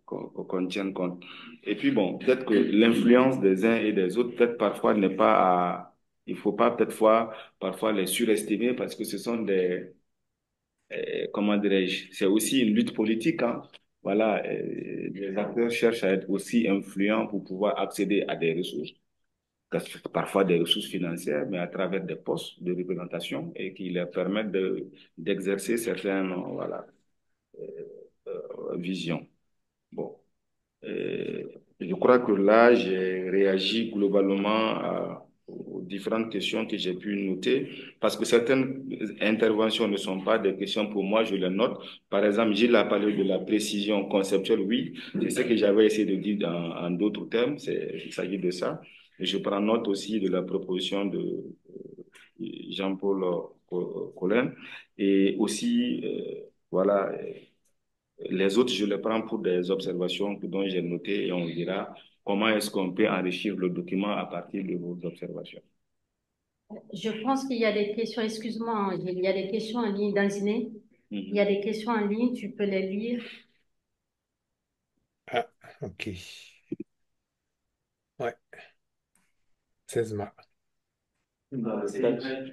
qu'on tienne compte. Et puis, bon, peut-être que l'influence des uns et des autres, peut-être parfois n'est pas à... Il faut pas peut-être parfois les surestimer parce que ce sont comment dirais-je, c'est aussi une lutte politique, hein. Voilà, les acteurs cherchent à être aussi influents pour pouvoir accéder à des ressources, parfois des ressources financières, mais à travers des postes de représentation et qui leur permettent d'exercer certaines, voilà, visions. Bon. Euh, je crois que là, j'ai réagi globalement aux différentes questions que j'ai pu noter, parce que certaines interventions ne sont pas des questions pour moi, je les note. Par exemple, Gilles a parlé de la précision conceptuelle, oui, c'est ce que j'avais essayé de dire en d'autres termes, il s'agit de ça. Et je prends note aussi de la proposition de Jean-Paul Colin, et aussi, voilà, les autres, je les prends pour des observations dont j'ai noté et on verra comment est-ce qu'on peut enrichir le document à partir de vos observations. Je pense qu'il y a des questions, excuse-moi, il y a des questions en ligne, Danziné. Il y a des questions en ligne, tu peux les lire. Ah, ok. Ouais. 16 mars. C'est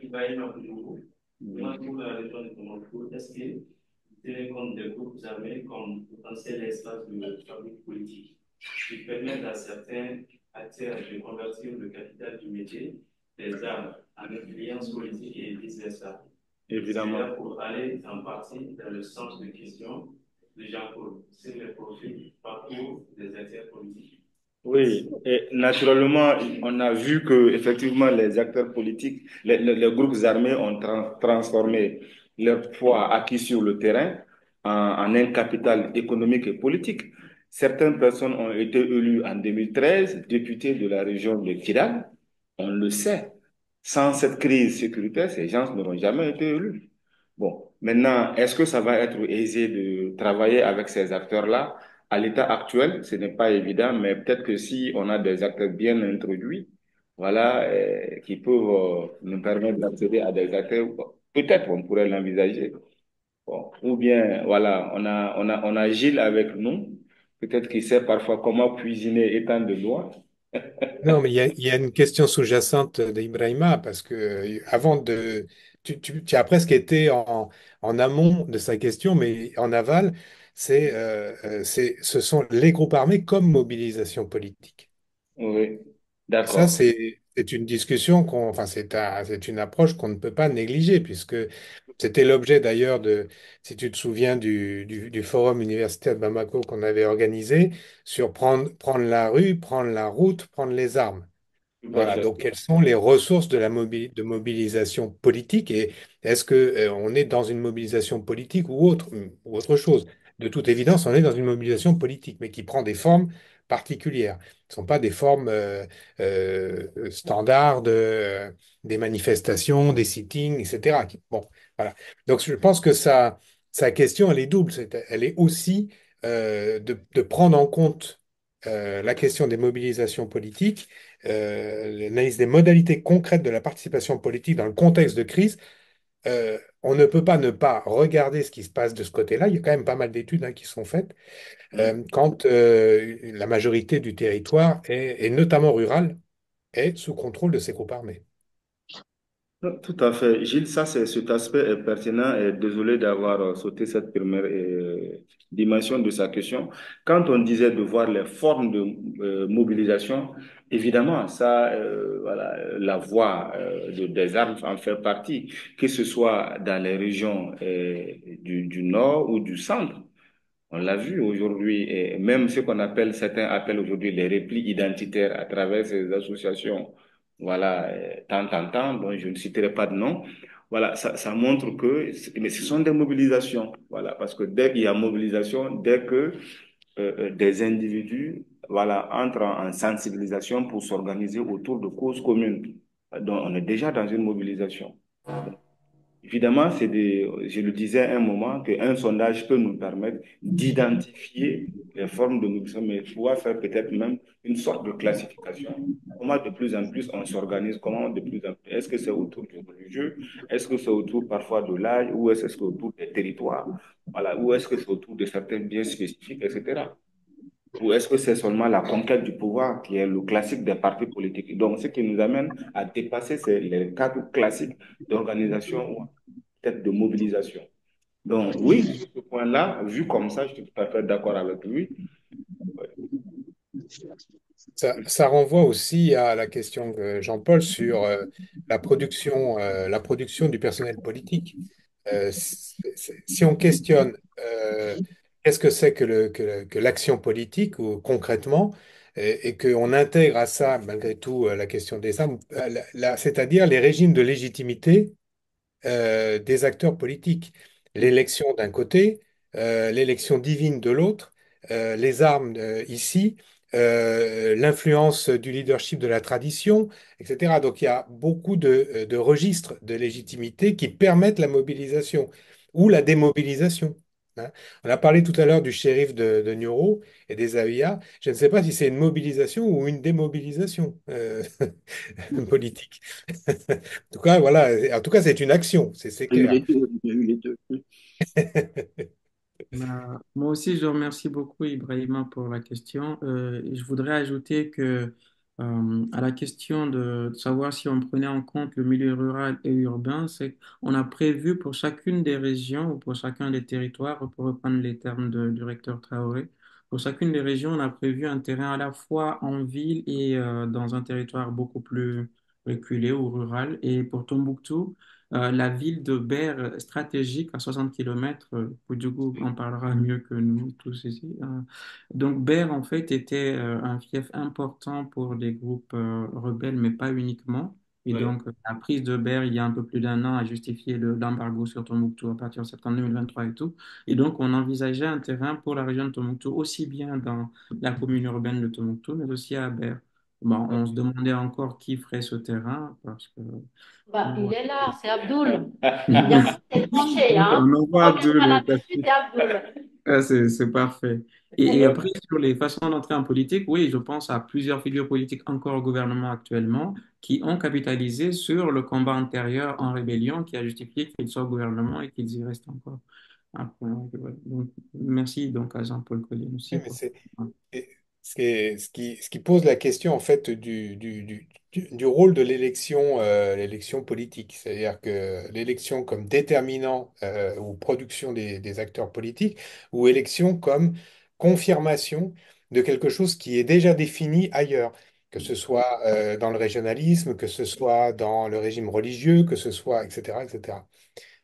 Ibrahim Abdou. Moi, pour la région de Toronto, est-ce que vous tenez compte des groupes armés comme potentiel espace de fabrique politique qui permettent à certains acteurs de convertir le capital du métier des armes en influence politique et vice-versa? Évidemment. C'est là pour aller en partie dans le sens de question de Jean-Paul sur les profils parcours des acteurs politiques. Oui, et naturellement, on a vu que effectivement les acteurs politiques, les groupes armés ont transformé leur poids acquis sur le terrain en un capital économique et politique. Certaines personnes ont été élues en 2013 députés de la région de Kidal. On le sait. Sans cette crise sécuritaire, ces gens n'auront jamais été élus. Bon, maintenant, est-ce que ça va être aisé de travailler avec ces acteurs-là? À l'état actuel, ce n'est pas évident, mais peut-être que si on a des acteurs bien introduits, voilà, qui peuvent nous permettre d'accéder à des acteurs, peut-être on pourrait l'envisager. Bon. Ou bien, voilà, on a Gilles avec nous, peut-être qu'il sait parfois comment cuisiner étant de loin. Non, mais il y a une question sous-jacente d'Ibrahima, parce que avant de... Tu as presque été en amont de sa question, mais en aval, ce sont les groupes armés comme mobilisation politique. Oui, Ça, d'accord. c'est une discussion enfin, c'est une approche qu'on ne peut pas négliger, puisque c'était l'objet d'ailleurs si tu te souviens, du forum universitaire de Bamako qu'on avait organisé sur prendre la rue, prendre la route, prendre les armes. Tout à Voilà, fait. donc quelles sont les ressources de mobilisation politique et est-ce que on est dans une mobilisation politique ou autre chose? De toute évidence, on est dans une mobilisation politique, mais qui prend des formes particulières. Ce ne sont pas des formes standards des manifestations, des sittings, etc. Bon, voilà. Donc je pense que sa question, elle est double. Elle est aussi de prendre en compte la question des mobilisations politiques, l'analyse des modalités concrètes de la participation politique dans le contexte de crise. On ne peut pas ne pas regarder ce qui se passe de ce côté-là. Il y a quand même pas mal d'études qui sont faites quand la majorité du territoire, et notamment rural, est sous contrôle de ces groupes armés. Tout à fait. Gilles, ça, cet aspect est pertinent et désolé d'avoir sauté cette première dimension de sa question. Quand on disait de voir les formes de mobilisation, évidemment, ça, voilà, la voie des armes en fait partie, que ce soit dans les régions du nord ou du centre. On l'a vu aujourd'hui, et même ce qu'on appelle, certains appellent aujourd'hui les replis identitaires à travers ces associations, voilà, tant, dont je ne citerai pas de nom. Voilà, ça montre que, mais ce sont des mobilisations, voilà, parce que dès qu'il y a mobilisation, dès que des individus, voilà, entrent en sensibilisation pour s'organiser autour de causes communes, donc on est déjà dans une mobilisation. Évidemment, je le disais à un moment, qu'un sondage peut nous permettre d'identifier les formes de mobilisation, mais pouvoir faire peut-être même une sorte de classification. Comment de plus en plus on s'organise, comment de plus en plus, est-ce que c'est autour du religieux, est-ce que c'est autour parfois de l'âge, ou est-ce que c'est autour des territoires, voilà, ou est-ce que c'est autour de certains biens spécifiques, etc. Ou est-ce que c'est seulement la conquête du pouvoir qui est le classique des partis politiques? Donc, ce qui nous amène à dépasser les cadres classiques d'organisation ou peut-être de mobilisation. Donc, oui, sur ce point-là, vu comme ça, je suis tout à fait d'accord avec lui. Ça renvoie aussi à la question de Jean-Paul sur la production du personnel politique. Si on questionne qu'est-ce que c'est que l'action politique ou concrètement, et qu'on intègre à ça malgré tout la question des armes, c'est-à-dire les régimes de légitimité des acteurs politiques. L'élection d'un côté, l'élection divine de l'autre, les armes ici, l'influence du leadership de la tradition, etc. Donc il y a beaucoup de registres de légitimité qui permettent la mobilisation ou la démobilisation. Hein. On a parlé tout à l'heure du shérif de Nioro et des AIA. Je ne sais pas si c'est une mobilisation ou une démobilisation politique. En tout cas, voilà. En tout cas, c'est une action, c'est Il y a eu clair. les deux. Il y a eu les deux. Moi aussi, je remercie beaucoup Ibrahima pour la question. Je voudrais ajouter que à la question de savoir si on prenait en compte le milieu rural et urbain, c'est qu'on a prévu pour chacune des régions ou pour chacun des territoires, pour reprendre les termes du recteur Traoré, pour chacune des régions, on a prévu un terrain à la fois en ville et dans un territoire beaucoup plus reculé ou rural. Et pour Tombouctou, la ville de Berre, stratégique à 60 km, Poudjougou en parlera mieux que nous tous ici. Donc Berre, en fait, était un fief important pour des groupes rebelles, mais pas uniquement. Et Oui. donc, la prise de Berre, il y a un peu plus d'un an, a justifié l'embargo sur Tombouctou à partir de septembre 2023 et tout. Et donc, on envisageait un terrain pour la région de Tombouctou, aussi bien dans la commune urbaine de Tombouctou, mais aussi à Berre. Bon, on se demandait encore qui ferait ce terrain, parce que Bah, il est là, c'est Abdoul. Il n'y a donc, pas de tranché, hein. on envoie On vient Abdul. là tout de suite, c'est Abdoul. Ah, c'est parfait. Et après, sur les façons d'entrer en politique, oui, je pense à plusieurs figures politiques encore au gouvernement actuellement qui ont capitalisé sur le combat antérieur en rébellion qui a justifié qu'ils soient au gouvernement et qu'ils y restent encore. Après, ouais. Donc, merci donc à Jean-Paul Colline Oui, aussi mais pour... et ce qui pose la question en fait du rôle de l'élection politique, c'est-à-dire que l'élection comme déterminant ou production des acteurs politiques, ou élection comme confirmation de quelque chose qui est déjà défini ailleurs, que ce soit dans le régionalisme, que ce soit dans le régime religieux, que ce soit, etc., etc.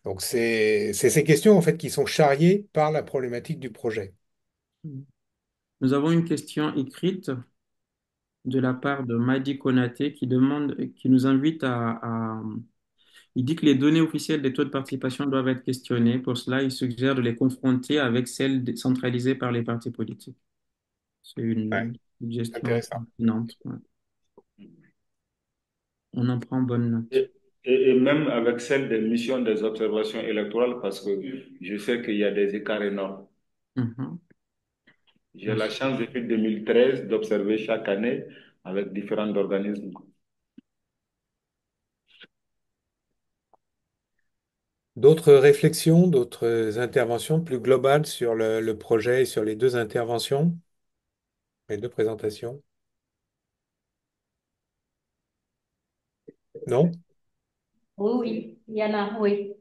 Donc c'est ces questions en fait qui sont charriées par la problématique du projet. Nous avons une question écrite de la part de Madi Konaté qui nous invite il dit que les données officielles des taux de participation doivent être questionnées. Pour cela, il suggère de les confronter avec celles centralisées par les partis politiques. C'est Ouais, une suggestion intéressant. pertinente. Ouais. On en prend bonne note. Et même avec celle des missions des observations électorales, parce que je sais qu'il y a des écarts énormes. Mhm. J'ai la chance depuis 2013 d'observer chaque année avec différents organismes. D'autres réflexions, d'autres interventions plus globales sur le projet et sur les deux interventions, les deux présentations? Non? Oui, oui, il y en a, oui.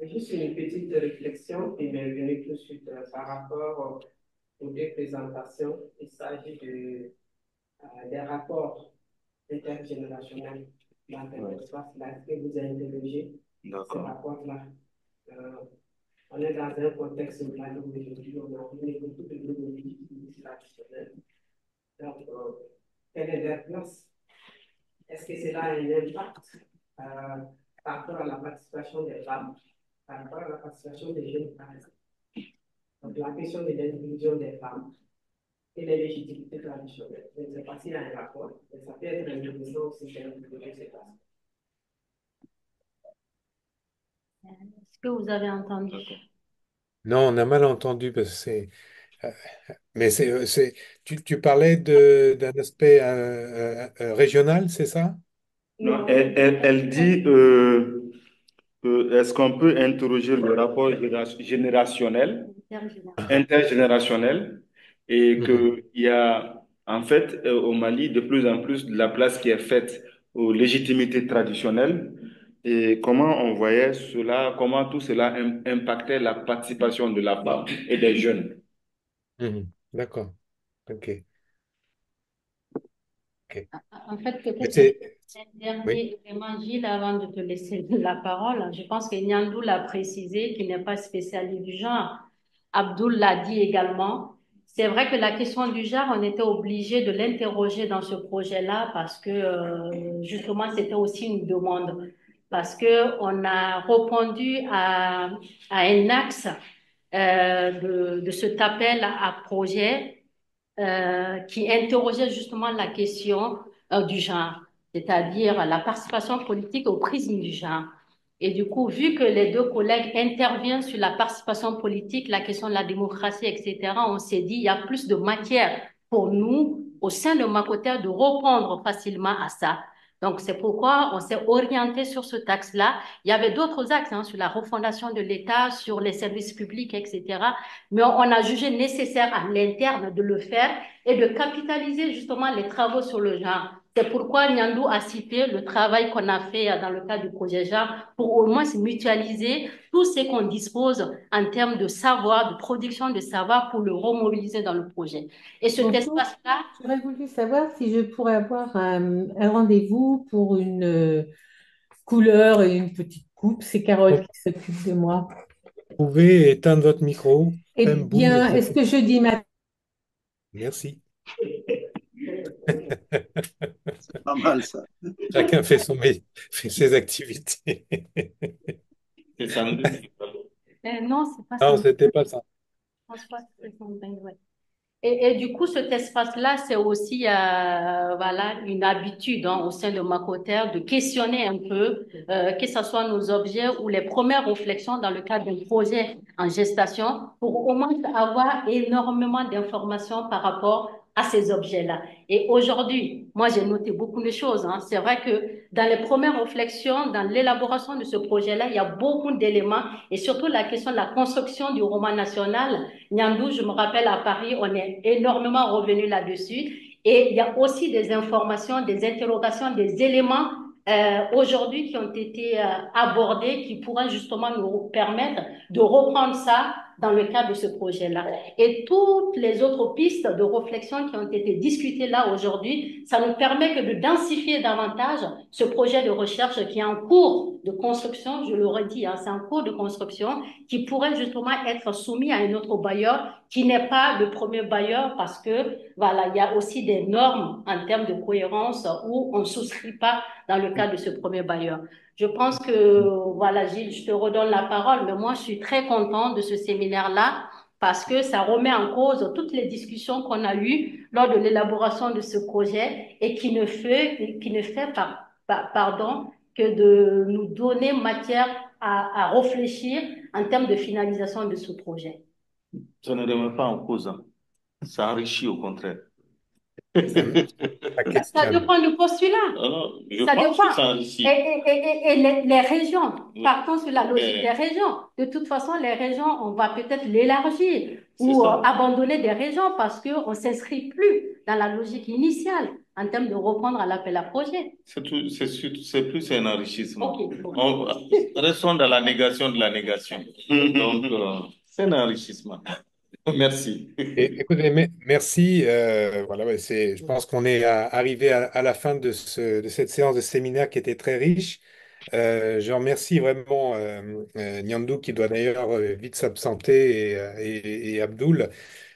Juste une petite réflexion qui m'est venue tout de suite par rapport aux deux présentations. Il s'agit des rapports intergénérationnels dans cet espace-là. Est-ce que vous avez interrogé ces rapports-là? On est dans un contexte où aujourd'hui, on a beaucoup de groupes de vie traditionnels. Donc, quelle est leur place? Est-ce que cela a un impact par rapport à la participation des femmes, par rapport à la participation des jeunes, par exemple? Donc, la question de l'inclusion des femmes et les légitimités traditionnelles. Je ne sais pas s'il y a un rapport, mais ça peut être intéressant aussi d'inclure ces questions. Est-ce que vous avez entendu? Non, on a mal entendu parce que euh, mais tu parlais d'un aspect régional, c'est ça? Non, elle dit est-ce qu'on peut interroger le rapport générationnel, intergénérationnel, et Mhm. qu'il y a en fait au Mali de plus en plus de la place qui est faite aux légitimités traditionnelles et comment on voyait cela, comment tout cela impactait la participation de la femme et des jeunes. Mhm. D'accord. OK. OK. En fait, Mais peut-être c'est... un Oui. dernier élément, Gilles, avant de te laisser la parole. Je pense que Nyandou l'a précisé, qu'il n'est pas spécialiste du genre. Abdoul l'a dit également. C'est vrai que la question du genre, on était obligé de l'interroger dans ce projet-là parce que justement, c'était aussi une demande. Parce que on a répondu à un axe de cet appel à projet qui interrogeait justement la question du genre, c'est-à-dire la participation politique au prisme du genre. Et du coup, vu que les deux collègues interviennent sur la participation politique, la question de la démocratie, etc., on s'est dit, il y a plus de matière pour nous, au sein de Macoter, de répondre facilement à ça. Donc, c'est pourquoi on s'est orienté sur ce axe-là. Il y avait d'autres axes sur la refondation de l'État, sur les services publics, etc. Mais on a jugé nécessaire à l'interne de le faire et de capitaliser justement les travaux sur le genre. C'est pourquoi Nyandou a cité le travail qu'on a fait dans le cadre du projet genre pour au moins mutualiser tout ce qu'on dispose en termes de savoir, de production de savoir pour le remobiliser dans le projet. Et cet Bonjour, espace-là, j'aurais voulu savoir si je pourrais avoir un rendez-vous pour une couleur et une petite coupe. C'est Carole Donc, qui s'occupe de moi. vous pouvez éteindre votre micro. Eh Femme boum, et bien, puis est-ce que jeudi matin, merci. C'est pas mal ça. Chacun fait ses activités. C'est samedi. non, c'est pas ça. Non, Je c'était pas ça. pense pas que c'est ça. Ouais. Et du coup, cet espace-là, c'est aussi voilà, une habitude au sein de Macoter de questionner un peu, que ce soit nos objets ou les premières réflexions dans le cadre d'un projet en gestation, pour au moins avoir énormément d'informations par rapport à ces objets-là. Et aujourd'hui, moi, j'ai noté beaucoup de choses. C'est vrai que dans les premières réflexions, dans l'élaboration de ce projet-là, il y a beaucoup d'éléments et surtout la question de la construction du roman national. Nyandou, je me rappelle à Paris, on est énormément revenu là-dessus. Et il y a aussi des informations, des interrogations, des éléments aujourd'hui qui ont été abordés qui pourraient justement nous permettre de reprendre ça dans le cadre de ce projet-là. Et toutes les autres pistes de réflexion qui ont été discutées là aujourd'hui, ça nous permet que de densifier davantage ce projet de recherche qui est en cours de construction, je l'aurais dit, c'est en cours de construction, qui pourrait justement être soumis à un autre bailleur qui n'est pas le premier bailleur parce que, voilà, il y a aussi des normes en termes de cohérence où on ne souscrit pas dans le cadre de ce premier bailleur. Je pense que, voilà, Gilles, je te redonne la parole, mais moi, je suis très contente de ce séminaire-là parce que ça remet en cause toutes les discussions qu'on a eues lors de l'élaboration de ce projet et qui ne fait pas, pardon, que de nous donner matière à réfléchir en termes de finalisation de ce projet. Ça ne remet pas en cause, ça enrichit au contraire. Ça Ça questionne. dépend du postulat. Alors, je Ça pense dépend. que ça enrichit. Et les régions, partons sur la logique Mais des régions. De toute façon, les régions, on va peut-être l'élargir c'est ou ça. abandonner des régions parce qu'on ne s'inscrit plus dans la logique initiale en termes de reprendre à l'appel à projet. C'est plus un enrichissement. Ok, bon. Restons dans la négation de la négation. Donc, c'est un enrichissement. Merci. Et, écoutez, merci. Voilà, ouais, je pense qu'on est arrivé à la fin de cette séance de séminaire qui était très riche. Je remercie vraiment Nyandou qui doit d'ailleurs vite s'absenter et Abdoul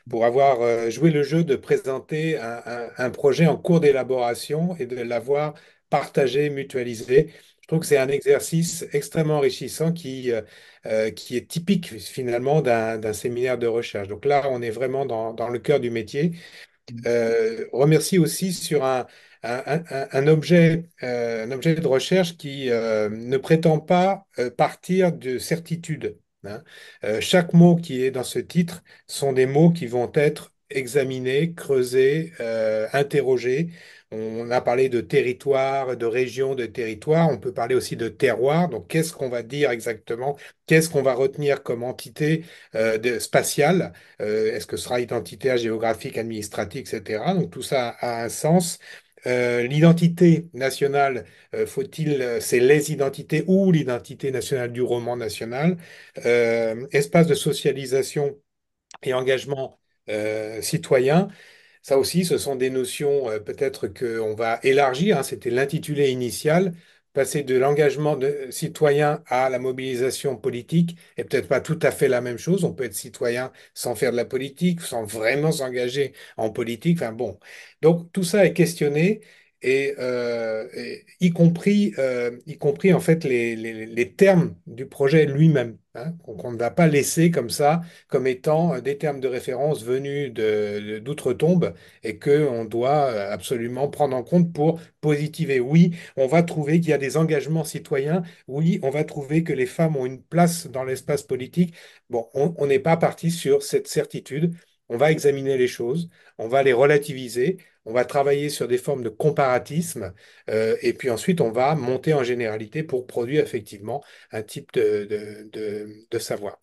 pour avoir joué le jeu de présenter un projet en cours d'élaboration et de l'avoir partagé, mutualisé. Je trouve que c'est un exercice extrêmement enrichissant qui est typique finalement d'un séminaire de recherche. Donc là, on est vraiment dans le cœur du métier. Remercie aussi sur un objet de recherche qui ne prétend pas partir de certitude, hein. Chaque mot qui est dans ce titre sont des mots qui vont être examinés, creusés, interrogés. On a parlé de territoire, de région, de territoire. On peut parler aussi de terroir. Donc, qu'est-ce qu'on va dire exactement? Qu'est-ce qu'on va retenir comme entité spatiale? Est-ce que ce sera identitaire, géographique, administratif, etc. Donc tout ça a un sens. L'identité nationale, c'est les identités ou l'identité nationale du roman national. Espace de socialisation et engagement citoyen. Ça aussi, ce sont des notions peut-être qu'on va élargir, hein. C'était l'intitulé initial. Passer de l'engagement citoyen à la mobilisation politique est peut-être pas tout à fait la même chose. On peut être citoyen sans faire de la politique, sans vraiment s'engager en politique. Enfin bon, donc tout ça est questionné et y compris en fait les termes du projet lui-même, hein, qu'on ne va pas laisser comme ça comme étant des termes de référence venus d'outre-tombe et qu'on doit absolument prendre en compte pour positiver. Oui, on va trouver qu'il y a des engagements citoyens. Oui, on va trouver que les femmes ont une place dans l'espace politique. Bon, on n'est pas parti sur cette certitude. On va examiner les choses, on va les relativiser, on va travailler sur des formes de comparatisme, et puis ensuite on va monter en généralité pour produire effectivement un type de savoir.